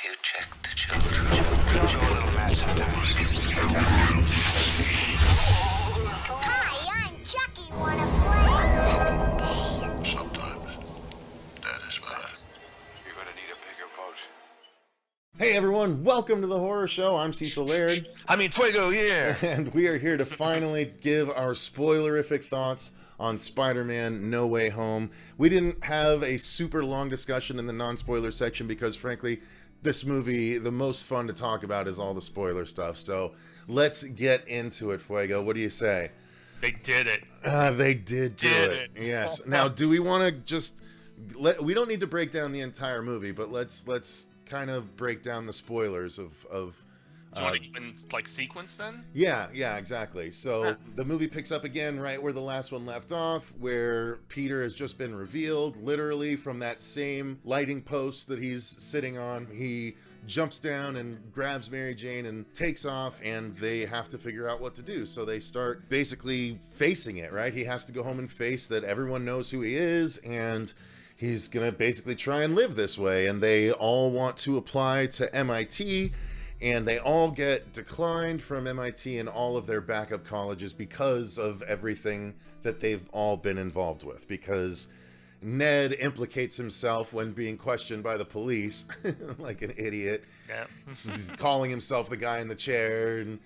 you check the children? Your little mad sometimes. Hi, I'm Chucky. Wanna play? Sometimes. That is better. You're gonna need a bigger boat. Hey everyone, welcome to the horror show. I'm Cecil Laird. Fuego, yeah! And we are here to finally give our spoilerific thoughts on Spider-Man No Way Home. We didn't have a super long discussion in the non-spoiler section because frankly, this movie, the most fun to talk about is all the spoiler stuff. So let's get into it, Fuego. What do you say? They did it. They did it. Yes. Now, do we want to just... we don't need to break down the entire movie, but let's kind of break down the spoilers of Do you want to even sequence then? Yeah, exactly. So the movie picks up again right where the last one left off, where Peter has just been revealed, literally from that same lighting post that he's sitting on. He jumps down and grabs Mary Jane and takes off, and they have to figure out what to do. So they start basically facing it, right? He has to go home and face that everyone knows who he is, and he's gonna basically try and live this way. And they all want to apply to MIT, and they all get declined from MIT and all of their backup colleges because of everything that they've all been involved with. Because Ned implicates himself when being questioned by the police, like an idiot. Yeah. He's calling himself the guy in the chair, and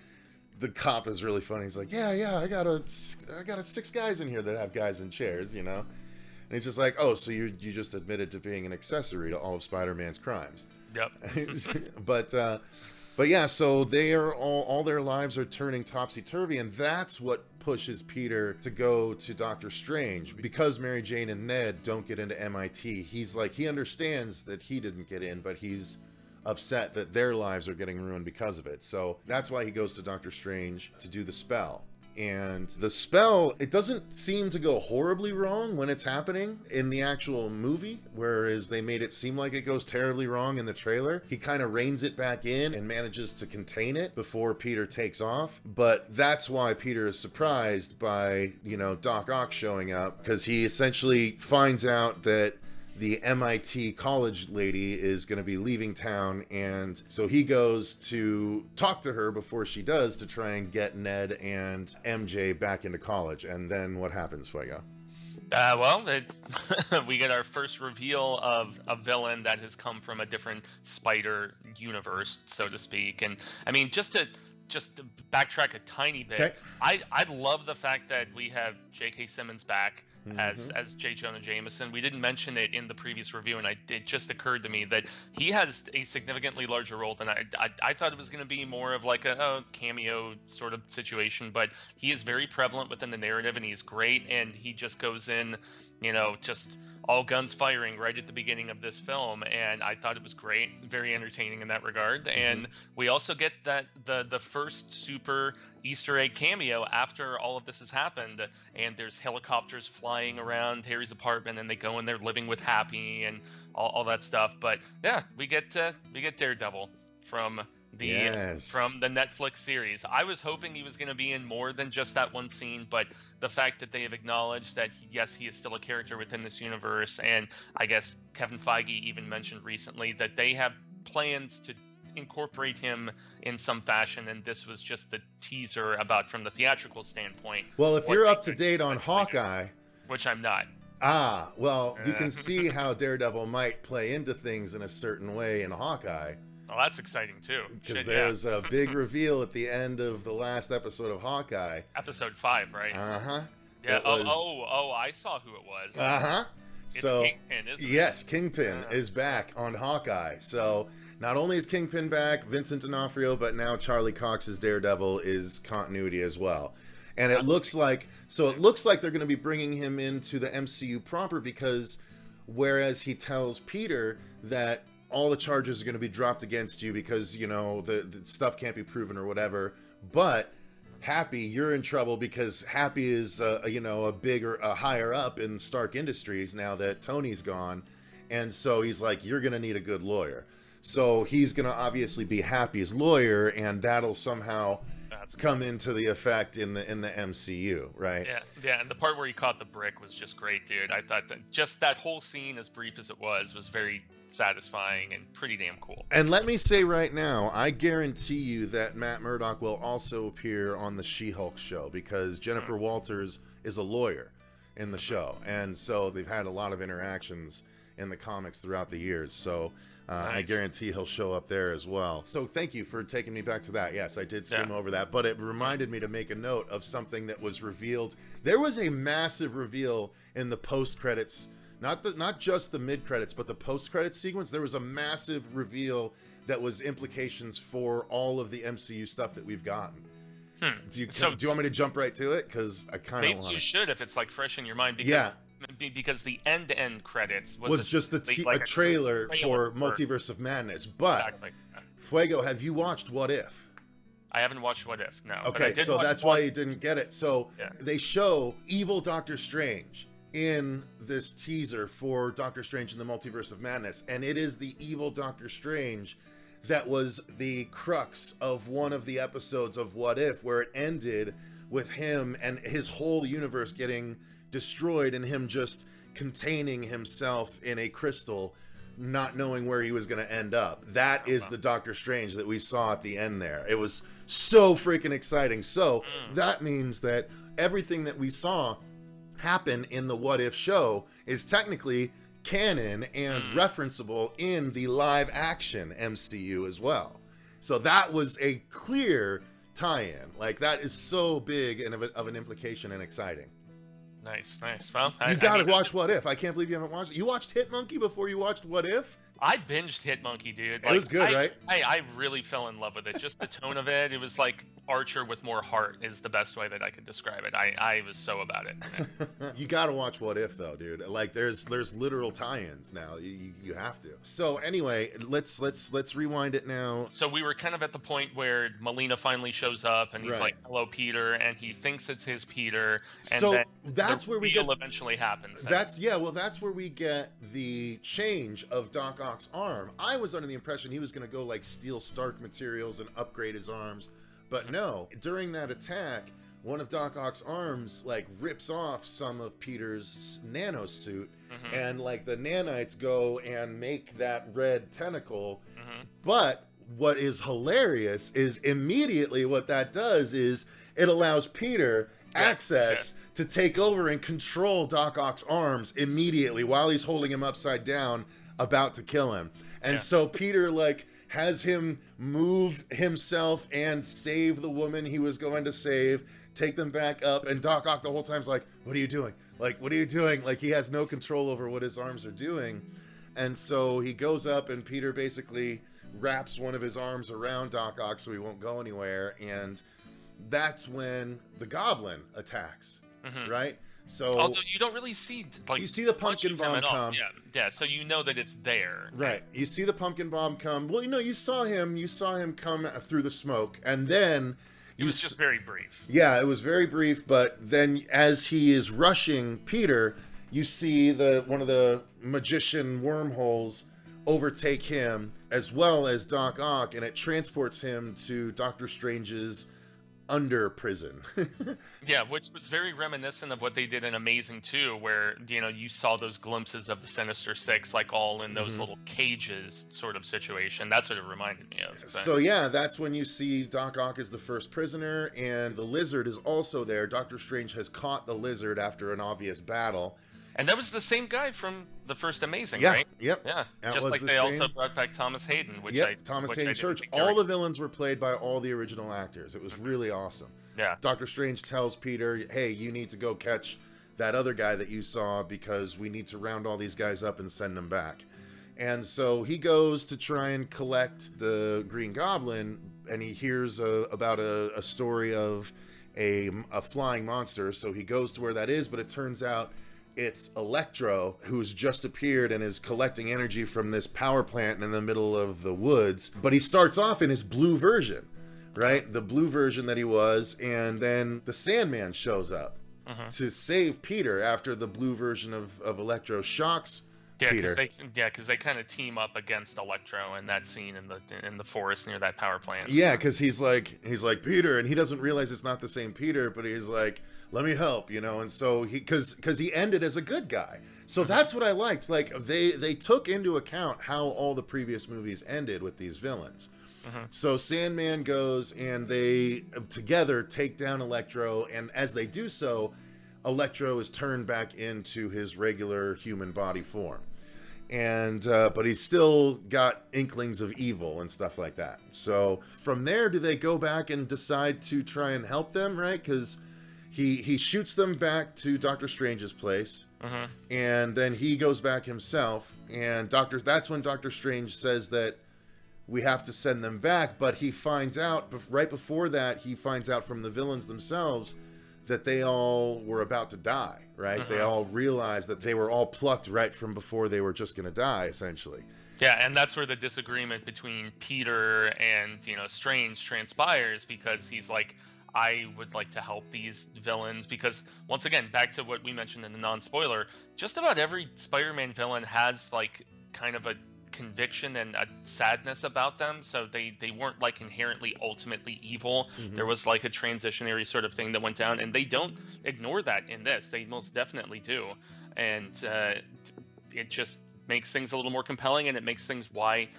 the cop is really funny. He's like, yeah, I got a 6 guys in here that have guys in chairs, you know? And he's just like, oh, so you just admitted to being an accessory to all of Spider-Man's crimes. Yep. But yeah, so they are all their lives are turning topsy-turvy, and that's what pushes Peter to go to Doctor Strange. Because Mary Jane and Ned don't get into MIT, he's like, he understands that he didn't get in, but he's upset that their lives are getting ruined because of it. So that's why he goes to Doctor Strange to do the spell. And the spell, it doesn't seem to go horribly wrong when it's happening in the actual movie, whereas they made it seem like it goes terribly wrong in the trailer. He kind of reins it back in and manages to contain it before Peter takes off. But that's why Peter is surprised by, Doc Ock showing up, because he essentially finds out that the MIT college lady is going to be leaving town, and so he goes to talk to her before she does to try and get Ned and MJ back into college. And then what happens, Fuego? We get our first reveal of a villain that has come from a different spider universe, so to speak. And I mean, just to backtrack a tiny bit, okay. I love the fact that we have J.K. Simmons back as J. Jonah Jameson. We didn't mention it in the previous review, and it just occurred to me that he has a significantly larger role than I thought it was going to be more of like a cameo sort of situation, but he is very prevalent within the narrative, and he's great, and he just goes in, just all guns firing right at the beginning of this film, and I thought it was great, very entertaining in that regard. And we also get that the first super Easter egg cameo after all of this has happened, and there's helicopters flying around Harry's apartment, and they go in there living with Happy and all that stuff. But yeah, we get Daredevil from the Netflix series. I was hoping he was going to be in more than just that one scene, but the fact that they have acknowledged that he is still a character within this universe, and I guess Kevin Feige even mentioned recently that they have plans to incorporate him in some fashion, and this was just the teaser about from the theatrical standpoint. Well, if you're up to date on Hawkeye, which I'm not. You can see how Daredevil might play into things in a certain way in Hawkeye. Well, that's exciting too. Because there's a big reveal at the end of the last episode of Hawkeye. Episode 5, right? Yeah. I saw who it was. It's Kingpin, isn't it? Yes, Kingpin is back on Hawkeye. So not only is Kingpin back, Vincent D'Onofrio, but now Charlie Cox's Daredevil is continuity as well. And it looks like they're going to be bringing him into the MCU proper, because whereas he tells Peter that all the charges are going to be dropped against you because, the stuff can't be proven or whatever, but Happy, you're in trouble because Happy is, a higher up in Stark Industries now that Tony's gone. And so he's like, you're going to need a good lawyer. So he's going to obviously be Happy's lawyer, and that'll somehow That's come into the effect in the MCU, right? Yeah, and the part where he caught the brick was just great, dude. I thought that just that whole scene, as brief as it was very satisfying and pretty damn cool. And let me say right now, I guarantee you that Matt Murdock will also appear on the She-Hulk show, because Jennifer Walters is a lawyer in the show, and so they've had a lot of interactions in the comics throughout the years. So I guarantee he'll show up there as well. So thank you for taking me back to that. Yes, I did skim over that, but it reminded me to make a note of something that was revealed. There was a massive reveal in the post-credits, not just the mid-credits, but the post-credits sequence. There was a massive reveal that was implications for all of the MCU stuff that we've gotten. Do you want me to jump right to it? Because I kind of want to. Maybe you should, if it's like fresh in your mind. Because the end credits was just a trailer for Multiverse of Madness. But Fuego, have you watched What If? I haven't watched What If, no. Okay, so that's why you didn't get it. So they show evil Doctor Strange in this teaser for Doctor Strange in the Multiverse of Madness, and it is the evil Doctor Strange that was the crux of one of the episodes of What If, where it ended with him and his whole universe getting destroyed and him just containing himself in a crystal, not knowing where he was going to end up. That is the Doctor Strange that we saw at the end there. It was so freaking exciting. So that means that everything that we saw happen in the What If show is technically canon and referenceable in the live action MCU as well. So that was a clear tie-in. Like, that is so big and of an implication and exciting. Nice. Well, you gotta watch What If. I can't believe you haven't watched it. You watched Hitmonkey before you watched What If? I binged Hitmonkey, dude. It was good, right? I really fell in love with it. Just the tone of it. It was like Archer with more heart is the best way that I could describe it. I was so about it. You gotta watch What If, though, dude. Like, there's literal tie-ins now. You have to. So anyway, let's rewind it now. So we were kind of at the point where Melina finally shows up, and he's like, "Hello, Peter," and he thinks it's his Peter. And so then that's where we get eventually happens. That's where we get the change of Doc Ock's arm. I was under the impression he was going to go like steal Stark materials and upgrade his arms, but no. During that attack, one of Doc Ock's arms like rips off some of Peter's nano suit, and like the nanites go and make that red tentacle. But what is hilarious is immediately what that does is it allows Peter access to take over and control Doc Ock's arms immediately while he's holding him upside down, about to kill him. And so Peter like has him move himself and save the woman he was going to save, take them back up, and Doc Ock the whole time's like, what are you doing? Like, what are you doing? Like, he has no control over what his arms are doing. And so he goes up and Peter basically wraps one of his arms around Doc Ock so he won't go anywhere, and that's when the Goblin attacks, right? So although you don't really see, like, you see the pumpkin bomb come. Yeah, so you know that it's there. Right. You see the pumpkin bomb come. Well, you saw him come through the smoke, and then it was just very brief. Yeah, it was very brief, but then as he is rushing Peter, you see one of the magician wormholes overtake him, as well as Doc Ock, and it transports him to Doctor Strange's under prison. Yeah, which was very reminiscent of what they did in Amazing 2, where you saw those glimpses of the Sinister Six, like all in those little cages sort of situation. That's what it reminded me of. So yeah, that's when you see Doc Ock is the first prisoner, and the Lizard is also there. Doctor Strange has caught the Lizard after an obvious battle. And that was the same guy from the first Amazing, yeah, right? Yep. Yeah. That just was like the they same. also brought back Thomas Hayden, which Thomas Hayden Church. All the villains were played by all the original actors. It was really awesome. Yeah. Doctor Strange tells Peter, hey, you need to go catch that other guy that you saw because we need to round all these guys up and send them back. And so he goes to try and collect the Green Goblin, and he hears about a story of a flying monster. So he goes to where that is, but it turns out it's Electro, who's just appeared and is collecting energy from this power plant in the middle of the woods. But he starts off in his blue version, right? The blue version that he was, and then the Sandman shows up to save Peter after the blue version of Electro shocks Peter. Because they kind of team up against Electro in that scene in the forest near that power plant. Yeah, because he's like Peter, and he doesn't realize it's not the same Peter, but he's like, let me help, and so because he ended as a good guy. So that's what I liked. Like they took into account how all the previous movies ended with these villains. So Sandman goes and they together take down Electro, and as they do so, Electro is turned back into his regular human body form. And but he's still got inklings of evil and stuff like that. So from there, do they go back and decide to try and help them, right? Because he shoots them back to Doctor Strange's place, and then he goes back himself, and that's when Doctor Strange says that we have to send them back, but he finds out, right before that, he finds out from the villains themselves that they all were about to die, right? They all realized that they were all plucked right from before they were just going to die, essentially. Yeah, and that's where the disagreement between Peter and, Strange transpires, because he's like, I would like to help these villains, because, once again, back to what we mentioned in the non-spoiler, just about every Spider-Man villain has, like, kind of a conviction and a sadness about them, so they weren't like inherently ultimately evil. There was like a transitionary sort of thing that went down, and they don't ignore that in this. They most definitely do, and it just makes things a little more compelling, and it makes things why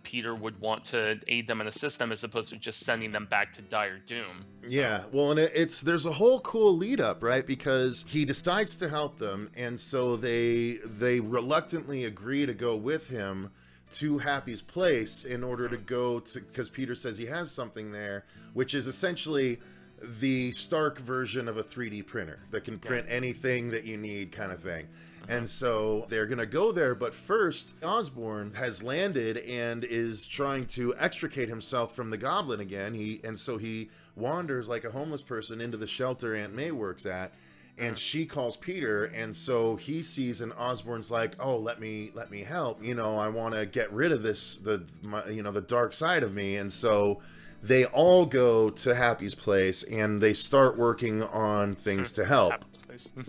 Peter would want to aid them and assist them as opposed to just sending them back to dire doom. Yeah, well, and there's a whole cool lead up, right? Because he decides to help them, and so they reluctantly agree to go with him to Happy's place in order to go to, because Peter says he has something there, which is essentially the Stark version of a 3D printer that can print anything that you need, kind of thing. And so they're going to go there, but first, Osborn has landed and is trying to extricate himself from the Goblin again. And so he wanders like a homeless person into the shelter Aunt May works at, and she calls Peter, and so he sees, and Osborn's like, oh, let me help. I want to get rid of the dark side of me. And so they all go to Happy's place, and they start working on things to help.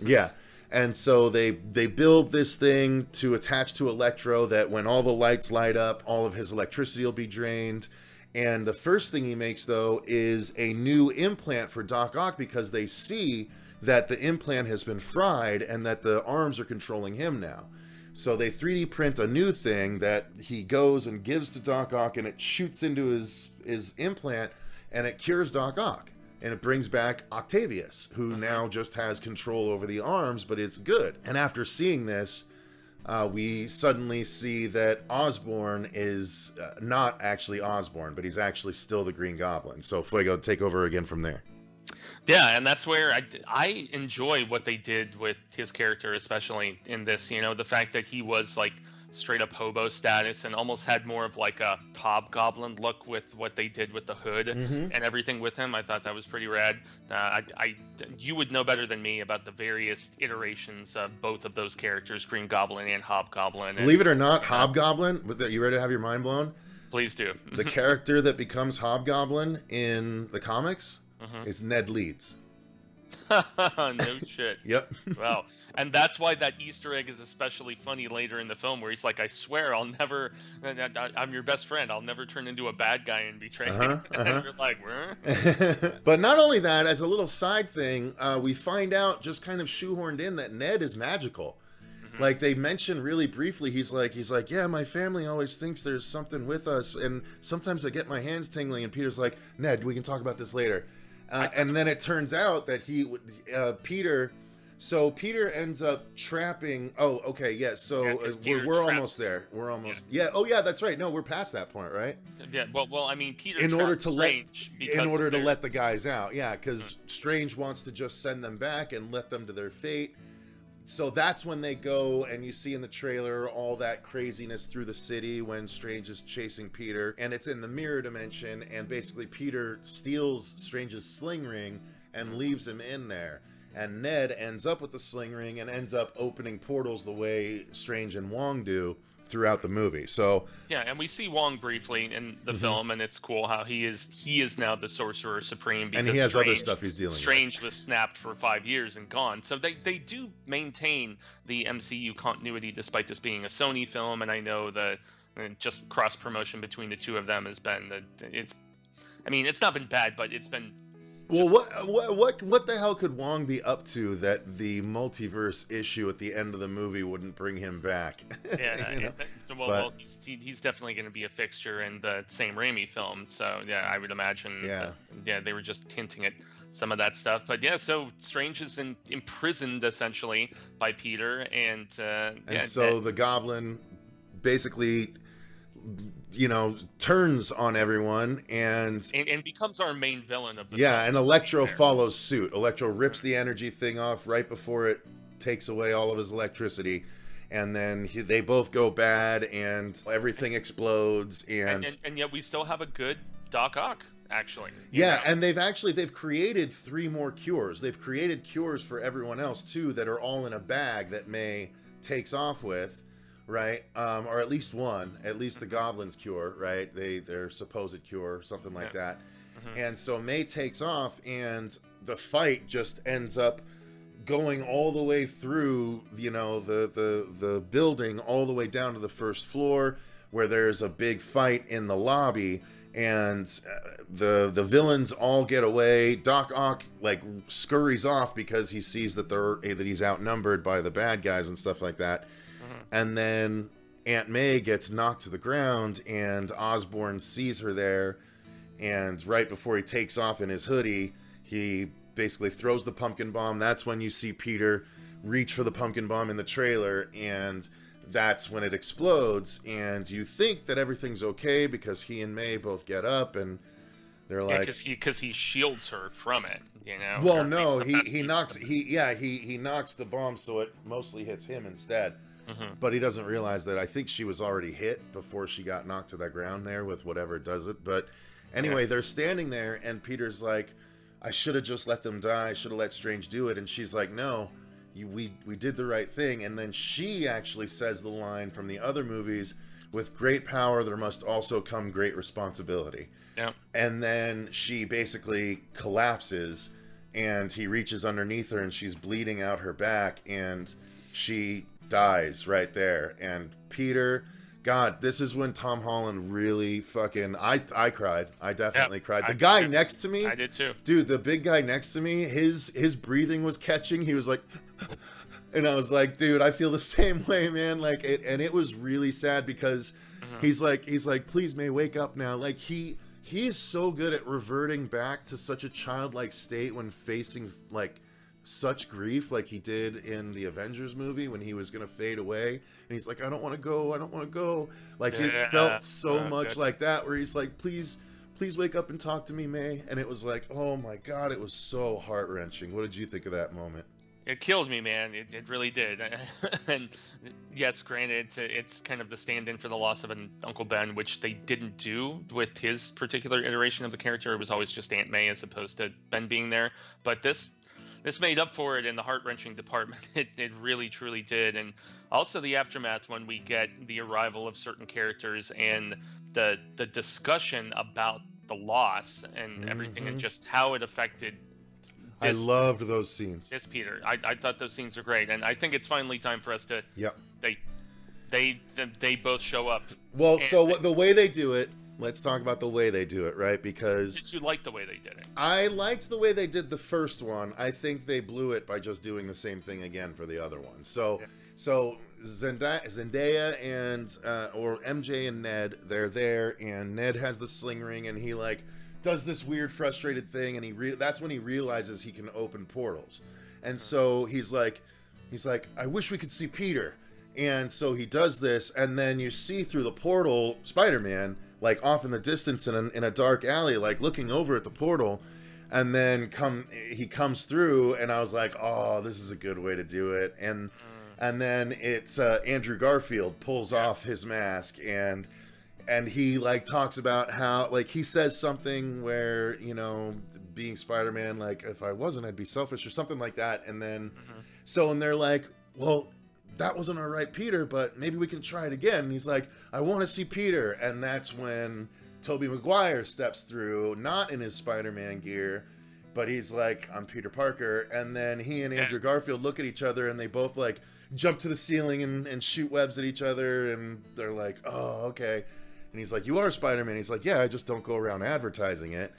Yeah. And so they build this thing to attach to Electro that when all the lights light up, all of his electricity will be drained. And the first thing he makes, though, is a new implant for Doc Ock, because they see that the implant has been fried and that the arms are controlling him now. So they 3D print a new thing that he goes and gives to Doc Ock, and it shoots into his implant, and it cures Doc Ock. And it brings back Octavius, who now just has control over the arms, but it's good. And after seeing this, we suddenly see that Osborn is not actually Osborn, but he's actually still the Green Goblin. So Fuego, take over again from there. Yeah, and that's where I enjoy what they did with his character, especially in this. The fact that he was like straight up hobo status and almost had more of like a hobgoblin look with what they did with the hood and everything with him. I thought that was pretty rad. You would know better than me about the various iterations of both of those characters, Green Goblin and Hobgoblin. Believe it or not, Hobgoblin, you ready to have your mind blown? Please do. The character that becomes Hobgoblin in the comics is Ned Leeds. No shit. Yep. Wow. And that's why that Easter egg is especially funny later in the film, where he's like, I swear I'm your best friend. I'll never turn into a bad guy and betray you. And you're like, where? But not only that, as a little side thing, we find out, just kind of shoehorned in, that Ned is magical. Like they mentioned really briefly, he's like, yeah, my family always thinks there's something with us, and sometimes I get my hands tingling, and Peter's like, Ned, we can talk about this later. And then it turns out that Peter ends up trapping. Oh, okay, yeah. So we're almost there. We're almost. Yeah. Oh, yeah. That's right. No, we're past that point, right? Yeah. Well, I mean, Peter. In order to let the guys out, yeah, because Strange wants to just send them back and let them to their fate. So that's when they go, and you see in the trailer all that craziness through the city when Strange is chasing Peter, and it's in the mirror dimension, and basically Peter steals Strange's sling ring and leaves him in there. And Ned ends up with the sling ring and ends up opening portals the way Strange and Wong do throughout the movie. So yeah, and we see Wong briefly in the film, and it's cool how he is now the Sorcerer Supreme, because and he has other Strange, stuff he's dealing Strange was snapped for 5 years and gone. So they do maintain the MCU continuity despite this being a Sony film, and I know that just cross promotion between the two of them has been it's not been bad, but it's been. Well, what the hell could Wong be up to that the multiverse issue at the end of the movie wouldn't bring him back? Yeah, You know? well, he's definitely going to be a fixture in the Sam Raimi film. So yeah, I would imagine. Yeah. They were just hinting at some of that stuff. But yeah, so Strange is imprisoned essentially by Peter, and so the Goblin basically, turns on everyone and becomes our main villain of the film. And Electro there. follows suit. Electro rips the energy thing off right before it takes away all of his electricity, and then they both go bad and everything explodes, and yet we still have a good Doc Ock, actually. And they've created 3 more cures. They've created cures for everyone else too that are all in a bag that May takes off with. Right, or at least one, at least the Goblin's cure, right? Their supposed cure, something like that. And so May takes off, and the fight just ends up going all the way through, the building, all the way down to the first floor, where there's a big fight in the lobby, and the villains all get away. Doc Ock scurries off because he sees that he's outnumbered by the bad guys and stuff like that. And then Aunt May gets knocked to the ground, and Osborn sees her there, and right before he takes off in his hoodie, he basically throws the pumpkin bomb. That's when you see Peter reach for the pumpkin bomb in the trailer, and that's when it explodes, and you think that everything's okay because he and May both get up, and they're like, because he shields her from it, Well, no, he knocks the bomb so it mostly hits him instead. But he doesn't realize that I think she was already hit before she got knocked to the ground there with whatever does it. But anyway, they're standing there, and Peter's like, I should have just let them die. I should have let Strange do it. And she's like, no, we did the right thing. And then she actually says the line from the other movies, with great power, there must also come great responsibility. Yeah. And then she basically collapses, and he reaches underneath her, and she's bleeding out her back, and she dies right there. And Peter, God, this is when Tom Holland really fucking I cried. I definitely cried. The guy next to me, I did too. Dude, the big guy next to me, his breathing was catching. He was like and I was like, dude, I feel the same way, man. And it was really sad because he's like, please, May, wake up now. Like he is so good at reverting back to such a childlike state when facing such grief, like he did in the Avengers movie when he was gonna fade away, and he's like, I don't want to go. It felt so much like that, where he's like, please wake up and talk to me, May. And it was like, oh my God, it was so heart-wrenching. What did you think of that moment? It killed me, man. It really did. And yes, granted, it's kind of the stand-in for the loss of an Uncle Ben, which they didn't do with his particular iteration of the character. It was always just Aunt May as opposed to Ben being there. But this made up for it in the heart-wrenching department. It really, truly did. And also the aftermath when we get the arrival of certain characters and the discussion about the loss and everything, and just how it affected I loved those scenes. Yes, Peter. I thought those scenes are great. And I think it's finally time for us to... Yep. They both show up. Well, the way they do it, let's talk about the way they do it, right? Because... Did you like the way they did it? I liked the way they did the first one. I think they blew it by just doing the same thing again for the other one. So Zendaya and or MJ and Ned, they're there, and Ned has the sling ring, and he does this weird frustrated thing, and that's when he realizes he can open portals. And so he's like, I wish we could see Peter. And so he does this, and then you see through the portal Spider-Man off in the distance in a dark alley, looking over at the portal, and then he comes through, and I was like, oh, this is a good way to do it. And then it's Andrew Garfield pulls off his mask, and he talks about how he says something where, being Spider-Man, if I wasn't, I'd be selfish or something like that. And then and they're like, well, that wasn't our right Peter, but maybe we can try it again. And he's like, I want to see Peter. And that's when Tobey Maguire steps through, not in his Spider-Man gear, but he's like, I'm Peter Parker. And then he and Andrew Garfield look at each other, and they both like jump to the ceiling and shoot webs at each other. And they're like, oh, okay. And he's like, you are Spider-Man. He's like, yeah, I just don't go around advertising it.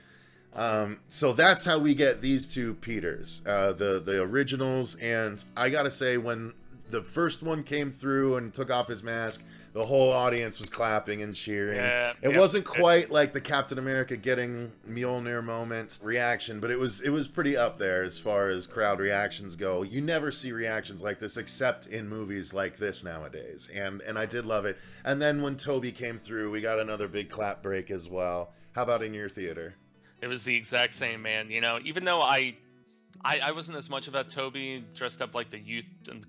So that's how we get these two Peters, the originals. And I gotta say, when the first one came through and took off his mask, the whole audience was clapping and cheering. It wasn't quite like the Captain America getting Mjolnir moment reaction, but it was pretty up there as far as crowd reactions go. You never see reactions like this except in movies like this nowadays, and I did love it. And then when Tobey came through, we got another big clap break as well. How about in your theater? It was the exact same, man. You know, even though I wasn't as much about Toby dressed up like the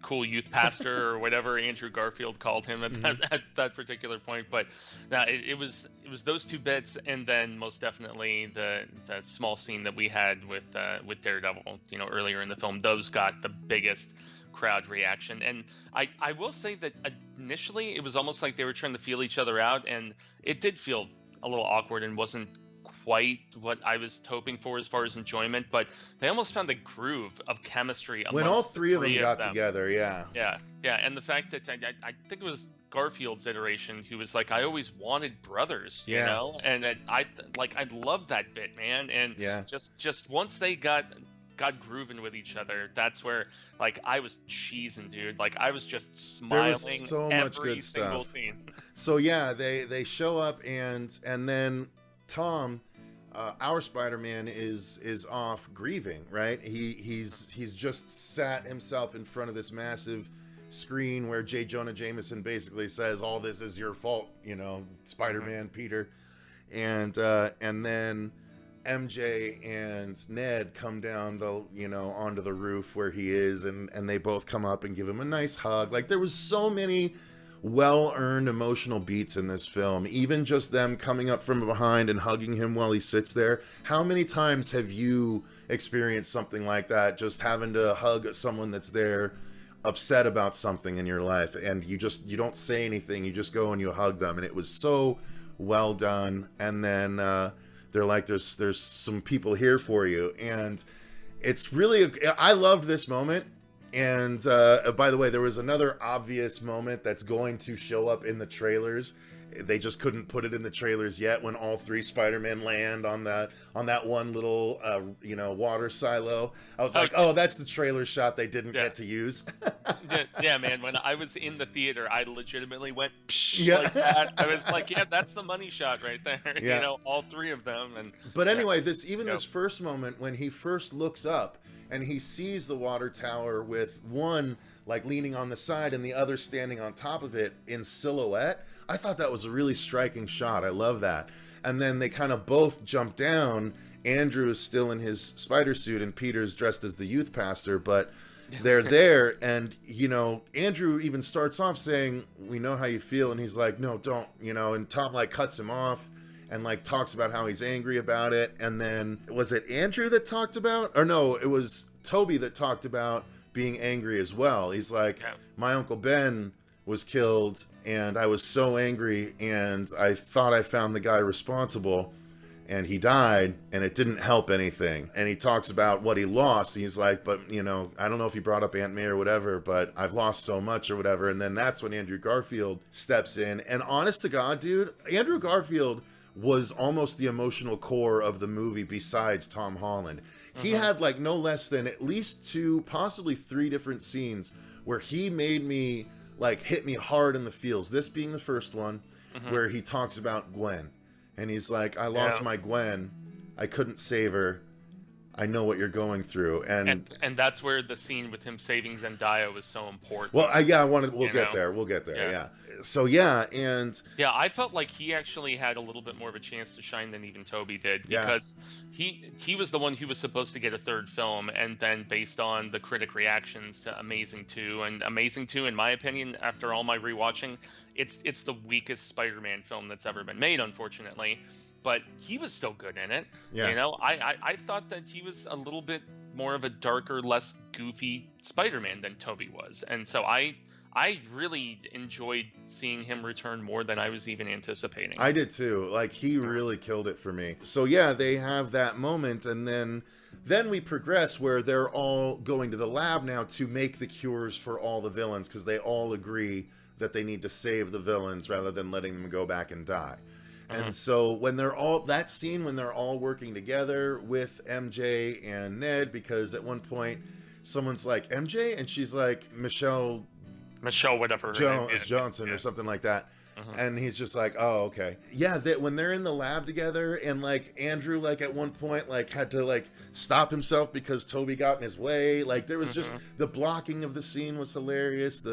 cool youth pastor or whatever Andrew Garfield called him at that particular point, but no, it was those two bits, and then most definitely the small scene that we had with Daredevil, you know, earlier in the film. Those got the biggest crowd reaction, and I will say that initially it was almost like they were trying to feel each other out, and it did feel a little awkward and wasn't quite what I was hoping for as far as enjoyment, but they almost found the groove of chemistry when all three of them got together. Yeah, and the fact that I think it was Garfield's iteration who was like, I always wanted brothers, you know, and I loved that bit, man, and just once they got grooving with each other, that's where like I was cheesing, dude. Like I was just smiling. There was so much good stuff. Scene. So yeah, they show up, and then Tom, our Spider-Man, is off grieving, right? He's just sat himself in front of this massive screen where J. Jonah Jameson basically says, all this is your fault, you know, Spider-Man, Peter. And then MJ and Ned come down onto the roof where he is, and they both come up and give him a nice hug. Like, there was so many well-earned emotional beats in this film, even just them coming up from behind and hugging him while he sits there. How many times have you experienced something like that, just having to hug someone that's there upset about something in your life, and you don't say anything, you just go and you hug them? And it was so well done. And then they're like, there's some people here for you, and it's really I loved this moment. And by the way, there was another obvious moment that's going to show up in the trailers. They just couldn't put it in the trailers yet, when all three Spider-Men land on that one little water silo. I was like, oh, that's the trailer shot they didn't get to use. yeah, man. When I was in the theater, I legitimately went like that. I was like, yeah, that's the money shot right there. Yeah. You know, all three of them. But anyway, this first moment when he first looks up and he sees the water tower with one like leaning on the side and the other standing on top of it in silhouette, I thought that was a really striking shot. I love that. And then they kind of both jump down. Andrew is still in his spider suit and Peter's dressed as the youth pastor, but they're there. And, Andrew even starts off saying, we know how you feel. And he's like, no, don't, and Tom like cuts him off and like talks about how he's angry about it. And then was it Andrew that talked about, or no, it was Tobey that talked about being angry as well. He's like, my Uncle Ben was killed and I was so angry and I thought I found the guy responsible and he died and it didn't help anything. And he talks about what he lost. He's like, but I don't know if he brought up Aunt May or whatever, but I've lost so much or whatever. And then that's when Andrew Garfield steps in. And honest to God, dude, Andrew Garfield was almost the emotional core of the movie besides Tom Holland. He had like no less than at least 2, possibly 3 different scenes where he made me like hit me hard in the feels. This being the first one where he talks about Gwen and he's like, I lost my Gwen. I couldn't save her. I know what you're going through. And that's where the scene with him saving Zendaya was so important. Well, we'll get there. We'll get there. Yeah. So I felt like he actually had a little bit more of a chance to shine than even Tobey did, because he was the one who was supposed to get a third film, and then based on the critic reactions to Amazing 2, and Amazing 2, in my opinion, after all my rewatching, it's the weakest Spider-Man film that's ever been made, unfortunately. But he was still good in it. Yeah. I thought that he was a little bit more of a darker, less goofy Spider-Man than Tobey was, and so I I really enjoyed seeing him return more than I was even anticipating. I did too. Like, he really killed it for me. So yeah, they have that moment, and then we progress where they're all going to the lab now to make the cures for all the villains, because they all agree that they need to save the villains rather than letting them go back and die. And so when they're all, that scene when they're all working together with MJ and Ned, because at one point someone's like, MJ? And she's like, Michelle whatever Johnson or something like that. And he's just like, oh, okay. Yeah, when they're in the lab together, and like Andrew, like at one point, like had to like stop himself because Toby got in his way. Like there was just, the blocking of the scene was hilarious.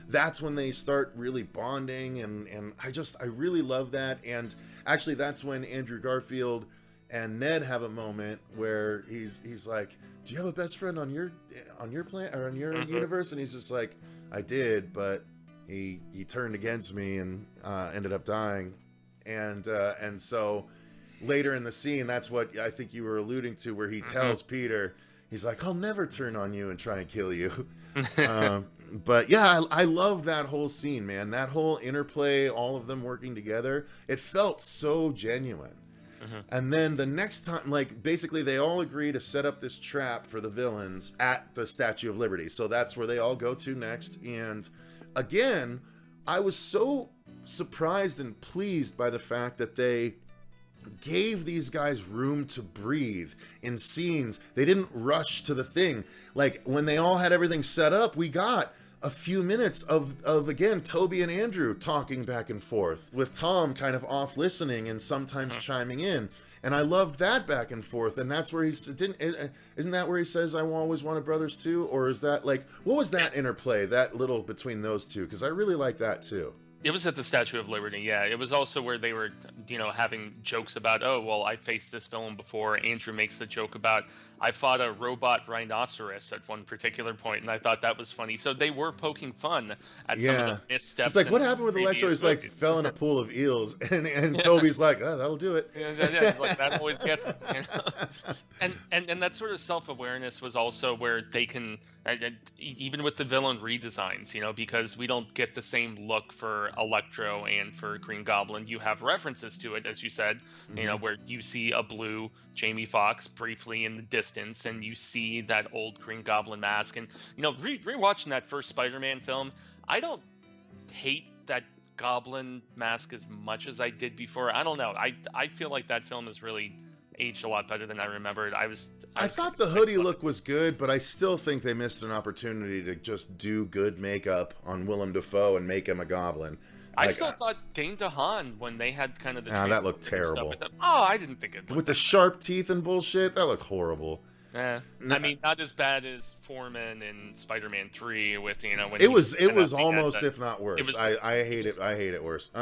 That's when they start really bonding, and I really love that. And actually that's when Andrew Garfield and Ned have a moment where he's like, do you have a best friend on your planet or on your universe? And he's just like, I did, but he turned against me and ended up dying. And so later in the scene, that's what I think you were alluding to, where he tells Peter, he's like, I'll never turn on you and try and kill you. But yeah, I love that whole scene, man. That whole interplay, all of them working together, it felt so genuine. And then the next time, like, basically they all agree to set up this trap for the villains at the Statue of Liberty. So that's where they all go to next. And again, I was so surprised and pleased by the fact that they gave these guys room to breathe in scenes. They didn't rush to the thing. Like, when they all had everything set up, we got a few minutes of again, Toby and Andrew talking back and forth, with Tom kind of off listening and sometimes chiming in. And I loved that back and forth. And that's where isn't that where he says, I always wanted brothers too? Or is that like, what was that interplay, that little between those two? Because I really like that too. It was at the Statue of Liberty, yeah. It was also where they were, having jokes about, oh, well, I faced this villain before. Andrew makes the joke about, I fought a robot rhinoceros at one particular point, and I thought that was funny. So they were poking fun at some of the missteps. It's like, what happened with Electro? He's like, fell in a pool of eels, and Toby's like, oh, that'll do it. Yeah, like, that always gets it. And that sort of self-awareness was also where they can, even with the villain redesigns, because we don't get the same look for Electro and for Green Goblin. You have references to it, as you said, where you see a blue Jamie Foxx briefly in the distance, and you see that old Green Goblin mask. And rewatching that first Spider-Man film, I don't hate that Goblin mask as much as I did before. I don't know. I feel like that film has really aged a lot better than I remembered. I thought the hoodie look was good, but I still think they missed an opportunity to just do good makeup on Willem Dafoe and make him a goblin. I still thought Dane DeHaan, when they had kind of the... that looked terrible. I didn't think it... With the sharp teeth and bullshit, that looked horrible. I mean, not as bad as Foreman in Spider-Man 3 with, when it was almost, if not worse. I hate it worse.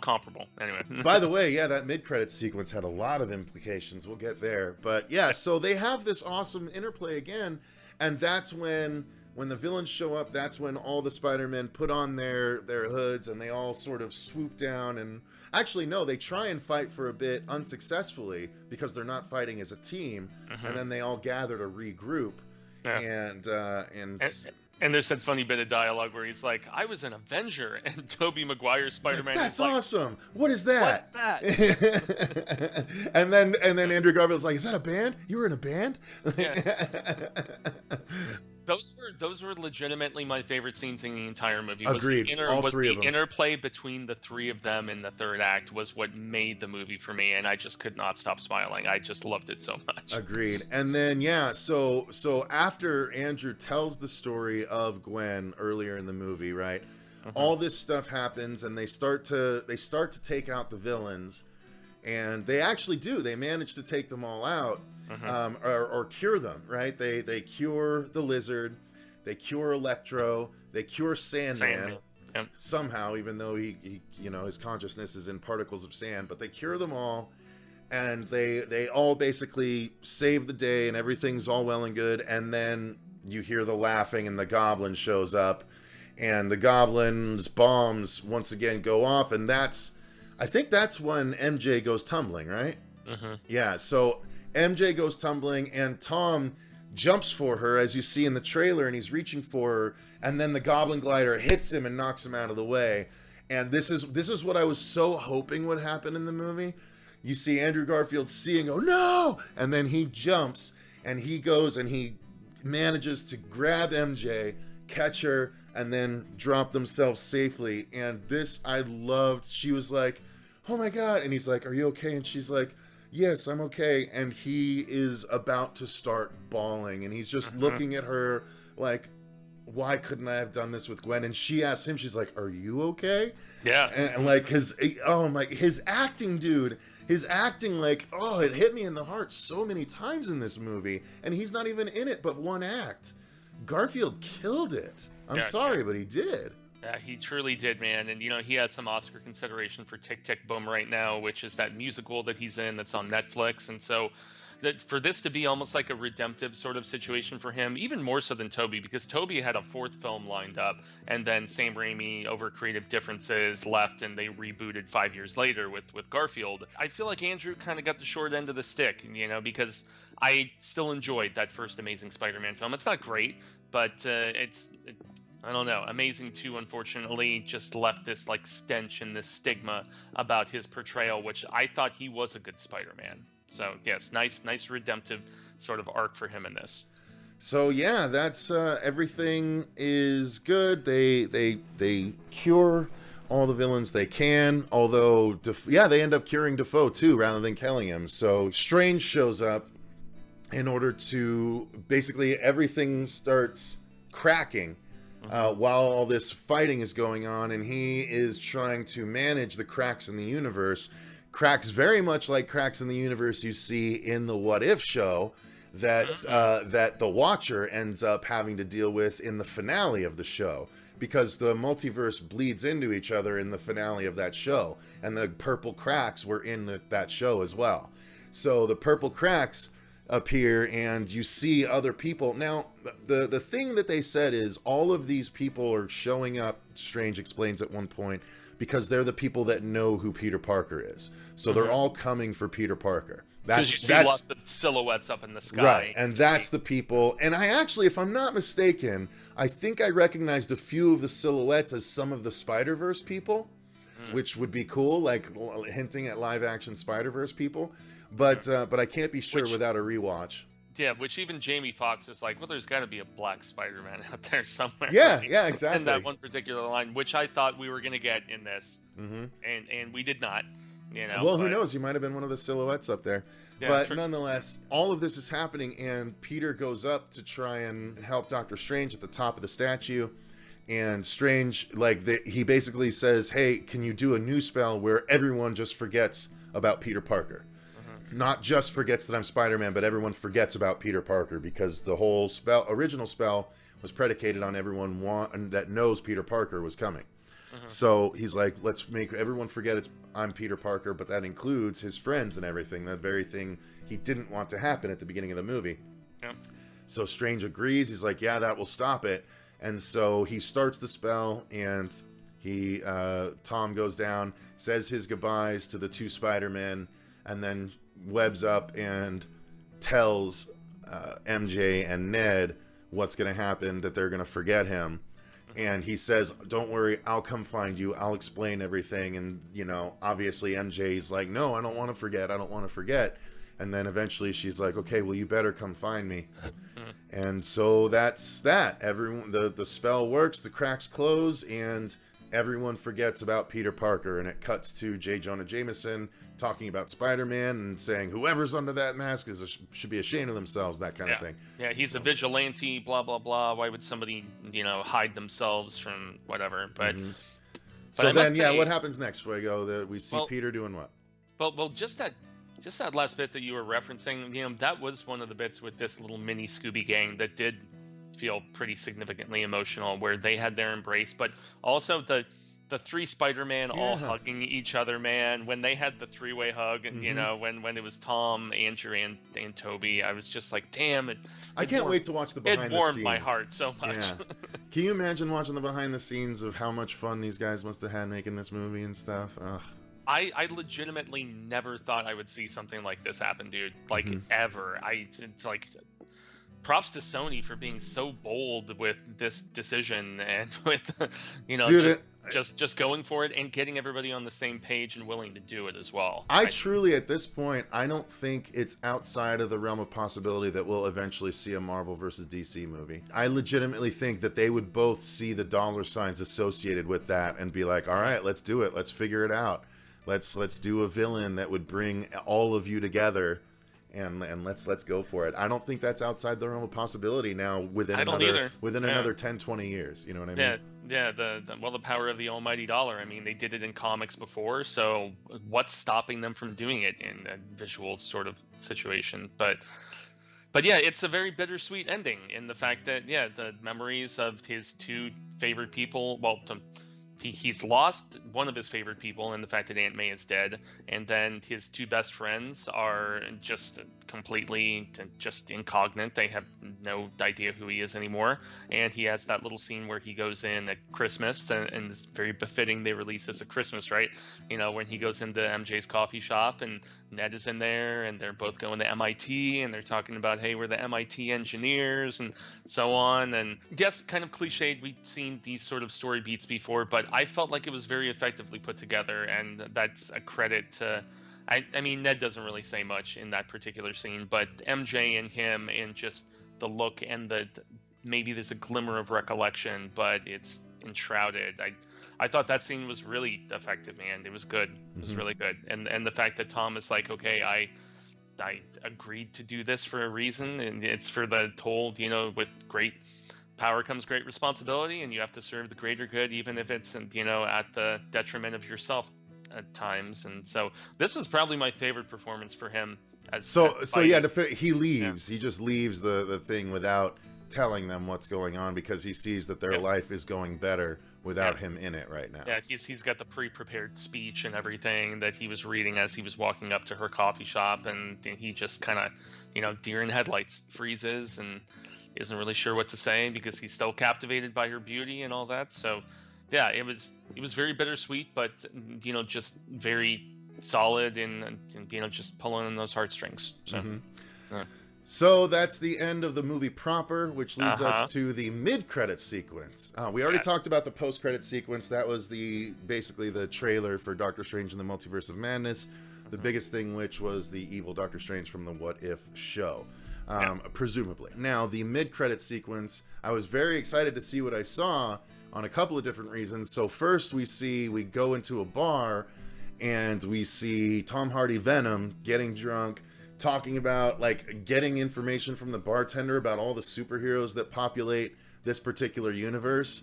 Comparable. Anyway. By the way, yeah, that mid-credits sequence had a lot of implications. We'll get there. But yeah, so they have this awesome interplay again, and that's when the villains show up, that's when all the Spider-Men put on their hoods, and they all sort of swoop down. And actually, no, they try and fight for a bit unsuccessfully because they're not fighting as a team. And then they all gather to regroup. Yeah. And there's that funny bit of dialogue where he's like, I was an Avenger, and Tobey Maguire's Spider-Man That's is like, awesome. What is that? What's that? and then Andrew Garfield's like, is that a band? You were in a band? Yeah. Those were legitimately my favorite scenes in the entire movie. Agreed. All three of them. The interplay between the three of them in the third act was what made the movie for me, and I just could not stop smiling. I just loved it so much. Agreed. And then so after Andrew tells the story of Gwen earlier in the movie, right? All this stuff happens, and they start to take out the villains, and they actually do. They manage to take them all out. Or cure them, right? They cure the Lizard, they cure Electro, they cure Sandman. Yep. Somehow, even though he his consciousness is in particles of sand, but they cure them all, and they all basically save the day, and everything's all well and good. And then you hear the laughing, and the Goblin shows up, and the Goblin's bombs once again go off, and I think that's when MJ goes tumbling, right? Yeah. So MJ goes tumbling, and Tom jumps for her, as you see in the trailer, and he's reaching for her, and then the Goblin Glider hits him and knocks him out of the way. And this is what I was so hoping would happen in the movie. You see Andrew Garfield see and go, no! And then he jumps, and he goes, and he manages to grab MJ, catch her, and then drop themselves safely. And this I loved. She was like, oh my God. And he's like, are you okay? And she's like, yes, I'm okay. And he is about to start bawling, and he's just looking at her like, why couldn't I have done this with Gwen? And she asks him, she's like, are you okay? Yeah. And like, his acting, dude, like, oh, it hit me in the heart so many times in this movie, and he's not even in it but one act. Garfield killed it. I'm sorry, but he did. Yeah, he truly did, man. And, he has some Oscar consideration for Tick, Tick, Boom right now, which is that musical that he's in that's on Netflix. And so for this to be almost like a redemptive sort of situation for him, even more so than Tobey, because Tobey had a fourth film lined up, and then Sam Raimi, over creative differences, left, and they rebooted 5 years later with Garfield. I feel like Andrew kind of got the short end of the stick, because I still enjoyed that first Amazing Spider-Man film. It's not great, but I don't know. Amazing 2, unfortunately, just left this like stench and this stigma about his portrayal, which I thought he was a good Spider-Man. So yes, nice redemptive sort of arc for him in this. So yeah, that's everything is good. They cure all the villains they can, although they end up curing Defoe too rather than killing him. So Strange shows up in order to basically everything starts cracking while all this fighting is going on, and he is trying to manage the cracks in the universe. Cracks very much like cracks in the universe you see in the What If show that that the Watcher ends up having to deal with in the finale of the show, because the multiverse bleeds into each other in the finale of that show, and the purple cracks were in that show as well. So the purple cracks appear, and you see other people. Now, the thing that they said is all of these people are showing up, Strange explains at one point, because they're the people that know who Peter Parker is. So they're all coming for Peter Parker. Because you see lots of silhouettes up in the sky. Right, and that's the people. And I actually, if I'm not mistaken, I think I recognized a few of the silhouettes as some of the Spider-Verse people, which would be cool, like hinting at live-action Spider-Verse people. But I can't be sure without a rewatch. Yeah, which even Jamie Foxx is like, well, there's got to be a black Spider-Man out there somewhere. Yeah, exactly. In that one particular line, which I thought we were going to get in this, and we did not. Well, who knows? He might have been one of the silhouettes up there. Yeah, but nonetheless, all of this is happening, and Peter goes up to try and help Doctor Strange at the top of the statue. And Strange, he basically says, hey, can you do a new spell where everyone just forgets about Peter Parker? Not just forgets that I'm Spider-Man, but everyone forgets about Peter Parker, because the whole original spell was predicated on everyone that knows Peter Parker was coming. So he's like, let's make everyone forget I'm Peter Parker, but that includes his friends and everything, that very thing he didn't want to happen at the beginning of the movie. Yep. So Strange agrees. He's like, yeah, that will stop it. And so he starts the spell, and Tom goes down, says his goodbyes to the two Spider-Men, and then webs up and tells MJ and Ned what's going to happen, that they're going to forget him. And he says, don't worry, I'll come find you. I'll explain everything. And, obviously MJ's like, no, I don't want to forget. I don't want to forget. And then eventually she's like, okay, well, you better come find me. And so that's that. Everyone, the spell works, the cracks close, and everyone forgets about Peter Parker. And it cuts to J. Jonah Jameson talking about Spider-Man and saying whoever's under that mask should be ashamed of themselves, that kind of thing. Yeah, he's a vigilante, blah, blah, blah. Why would somebody, hide themselves from whatever? But, so then, what happens next, Fuego? That we see Peter doing what? Well, just that last bit that you were referencing, that was one of the bits with this little mini Scooby gang that did feel pretty significantly emotional, where they had their embrace, but also the three Spider-Man all hugging each other, man. When they had the three-way hug, and when it was Tom, Andrew, and Tobey, I was just like, damn it! I can't wait to watch the behind the scenes. It warmed my heart so much. Yeah. Can you imagine watching the behind the scenes of how much fun these guys must have had making this movie and stuff? Ugh. I legitimately never thought I would see something like this happen, dude. Like ever. It's like props to Sony for being so bold with this decision and with, Dude, just going for it and getting everybody on the same page and willing to do it as well. I truly, at this point, I don't think it's outside of the realm of possibility that we'll eventually see a Marvel versus DC movie. I legitimately think that they would both see the dollar signs associated with that and be like, all right, let's do it. Let's figure it out. Let's do a villain that would bring all of you together. And let's go for it. I don't think that's outside the realm of possibility now within another 10, 20 years. You know what I mean? Yeah, the power of the almighty dollar. I mean, they did it in comics before, so what's stopping them from doing it in a visual sort of situation? But yeah, it's a very bittersweet ending in the fact that, the memories of his two favorite people, he's lost one of his favorite people in the fact that Aunt May is dead, and then his two best friends are just completely just incognito. They have no idea who he is anymore, and he has that little scene where he goes in at Christmas, and it's very befitting they release this at Christmas, right? When he goes into MJ's coffee shop and Ned is in there, and they're both going to MIT, and they're talking about, hey, we're the MIT engineers, and so on. And yes, kind of cliched. We've seen these sort of story beats before, but I felt like it was very effectively put together, and that's a credit to. I mean, Ned doesn't really say much in that particular scene, but MJ and him, and just the look and maybe there's a glimmer of recollection, but it's enshrouded. I thought that scene was really effective, man. It was good. It was really good. And the fact that Tom is like, okay, I agreed to do this for a reason, and it's for the whole, with great power comes great responsibility, and you have to serve the greater good, even if it's, at the detriment of yourself at times. And so this is probably my favorite performance for him. He leaves. Yeah. He just leaves the thing without telling them what's going on, because he sees that their life is going better without him in it right now. Yeah, he's got the pre-prepared speech and everything that he was reading as he was walking up to her coffee shop, and he just kind of, deer in headlights, freezes and isn't really sure what to say because he's still captivated by her beauty and all that. So, yeah, it was very bittersweet, but just very solid and just pulling on those heartstrings. So. So that's the end of the movie proper, which leads us to the mid-credit sequence. We already talked about the post-credit sequence. That was basically the trailer for Doctor Strange in the Multiverse of Madness. The biggest thing, which was the evil Doctor Strange from the What If show, presumably. Now, the mid-credit sequence, I was very excited to see what I saw on a couple of different reasons. So first, we go into a bar, and we see Tom Hardy Venom getting drunk, talking about getting information from the bartender about all the superheroes that populate this particular universe.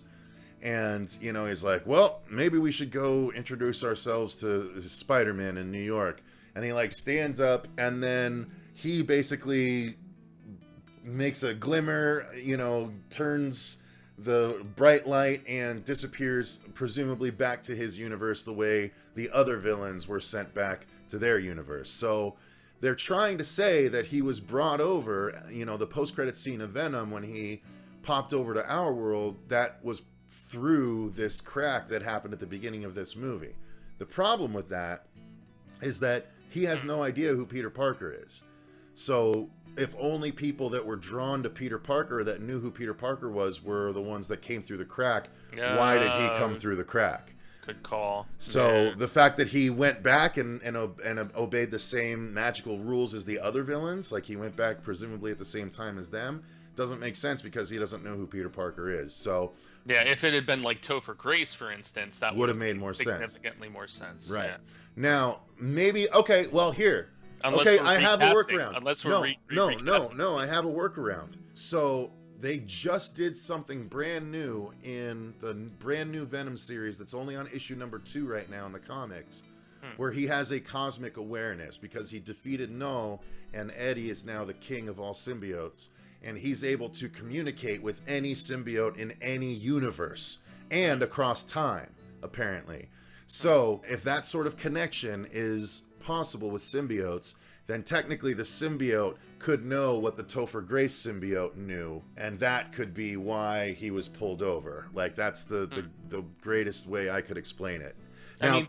And he's like, well, maybe we should go introduce ourselves to Spider-Man in New York. And he stands up, and then he basically makes a glimmer, turns the bright light and disappears, presumably back to his universe, the way the other villains were sent back to their universe. So they're trying to say that he was brought over, the post-credit scene of Venom when he popped over to our world, that was through this crack that happened at the beginning of this movie. The problem with that is that he has no idea who Peter Parker is. So if only people that were drawn to Peter Parker, that knew who Peter Parker was, were the ones that came through the crack, why did he come through the crack? Good call. So the fact that he went back and obeyed the same magical rules as the other villains, he went back presumably at the same time as them, doesn't make sense because he doesn't know who Peter Parker is. So yeah, if it had been like Topher Grace, for instance, that would have made more sense. Significantly more sense. Right. Yeah. Now, maybe here. Unless I have a workaround. Unless we're no, I have a workaround. So they just did something brand new in the brand new Venom series that's only on issue number 2 right now in the comics, where he has a cosmic awareness because he defeated Null, and Eddie is now the king of all symbiotes, and he's able to communicate with any symbiote in any universe and across time, apparently. So if that sort of connection is possible with symbiotes, then technically the symbiote could know what the Topher Grace symbiote knew, and that could be why he was pulled over. That's the greatest way I could explain it. I Now, mean,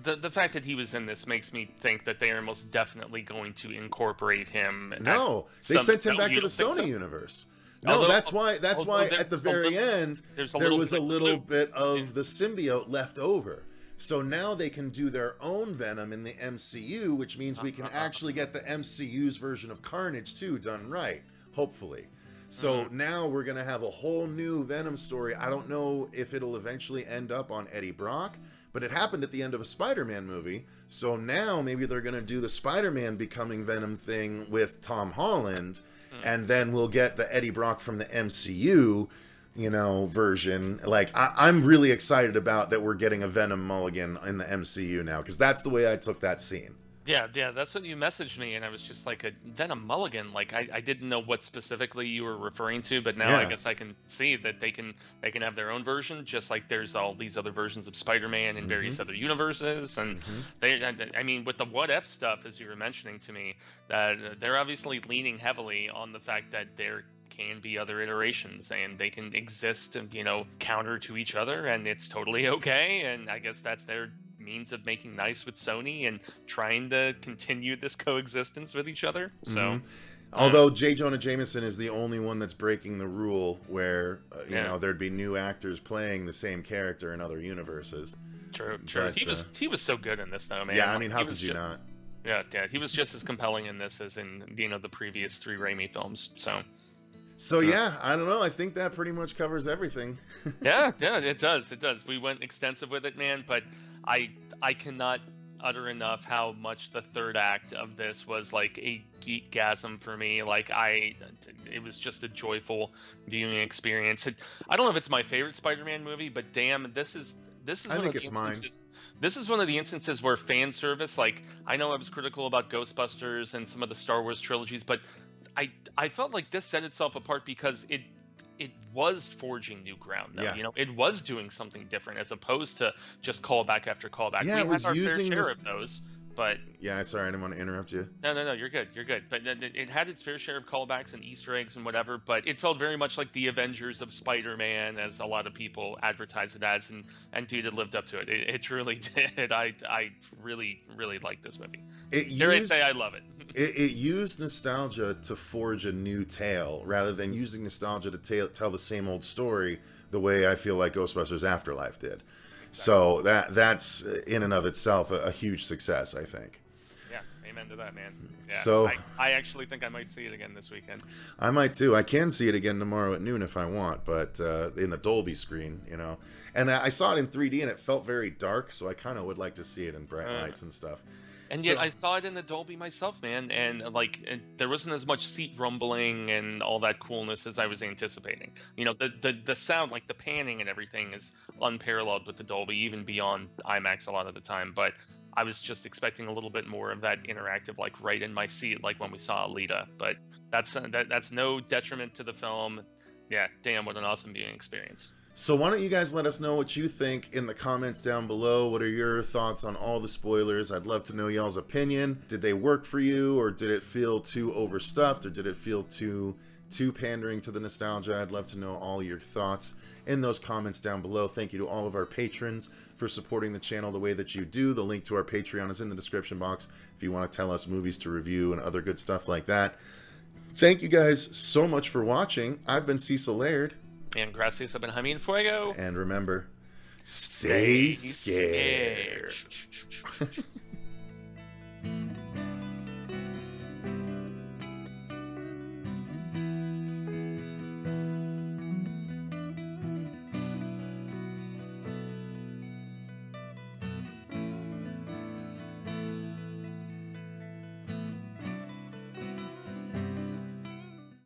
the fact that he was in this makes me think that they are most definitely going to incorporate him. no, they sent him back to the Sony universe. No, that's why at the very end there was a little bit of the symbiote left over. So now they can do their own Venom in the MCU, which means we can actually get the MCU's version of Carnage too done right, hopefully. So now we're going to have a whole new Venom story. I don't know if it'll eventually end up on Eddie Brock, but it happened at the end of a Spider-Man movie. So now maybe they're going to do the Spider-Man becoming Venom thing with Tom Holland, and then we'll get the Eddie Brock from the MCU, version. Like, I'm really excited about that we're getting a Venom mulligan in the MCU now, because that's the way I took that scene. Yeah, that's what you messaged me, and I was just like, a Venom mulligan. Like, I didn't know what specifically you were referring to, but now I guess I can see that they can have their own version, just like there's all these other versions of Spider-Man in various other universes. And I mean, with the what if stuff, as you were mentioning to me, that they're obviously leaning heavily on the fact that there can be other iterations and they can exist and counter to each other, and it's totally okay. And I guess that's their means of making nice with Sony and trying to continue this coexistence with each other. So although J. Jonah Jameson is the only one that's breaking the rule where there'd be new actors playing the same character in other universes. True. But, he was so good in this though, man. Yeah, I mean, how could you not? Yeah, he was just as compelling in this as in the previous 3 Raimi films. So yeah, I don't know. I think that pretty much covers everything. yeah, it does. We went extensive with it, man, but I cannot utter enough how much the third act of this was like a geekgasm for me. Like, it was just a joyful viewing experience. I don't know if it's my favorite Spider-Man movie, but damn, this is I think it's mine. This is one of the instances where fan service, like, I know I was critical about Ghostbusters and some of the Star Wars trilogies, but I felt like this set itself apart because it was forging new ground, though. Yeah. It was doing something different as opposed to just callback after callback. Yeah, it was had our using fair share of those, but yeah, sorry, I didn't want to interrupt you. No, you're good. But it had its fair share of callbacks and Easter eggs and whatever. But it felt very much like the Avengers of Spider-Man, as a lot of people advertise it as, and dude, it lived up to it. It truly did. I really, really like this movie. Dare I say I love it. It used nostalgia to forge a new tale rather than using nostalgia to tell the same old story the way I feel like Ghostbusters Afterlife did. So that's in and of itself a huge success, I think. Yeah, amen to that, man. Yeah, so I actually think I might see it again this weekend. I might too. I can see it again tomorrow at noon if I want, but in the Dolby screen, And I saw it in 3D and it felt very dark, so I kind of would like to see it in bright lights and stuff. And yet I saw it in the Dolby myself, man, and there wasn't as much seat rumbling and all that coolness as I was anticipating. The sound, like the panning and everything, is unparalleled with the Dolby, even beyond IMAX a lot of the time. But I was just expecting a little bit more of that interactive, like right in my seat, like when we saw Alita. But that's no detriment to the film. Yeah, damn, what an awesome viewing experience. So why don't you guys let us know what you think in the comments down below. What are your thoughts on all the spoilers? I'd love to know y'all's opinion. Did they work for you, or did it feel too overstuffed, or did it feel too pandering to the nostalgia? I'd love to know all your thoughts in those comments down below. Thank you to all of our patrons for supporting the channel the way that you do. The link to our Patreon is in the description box if you want to tell us movies to review and other good stuff like that. Thank you guys so much for watching. I've been Cecil Laird. And gracias a Benjamin Fuego. And remember, stay scared.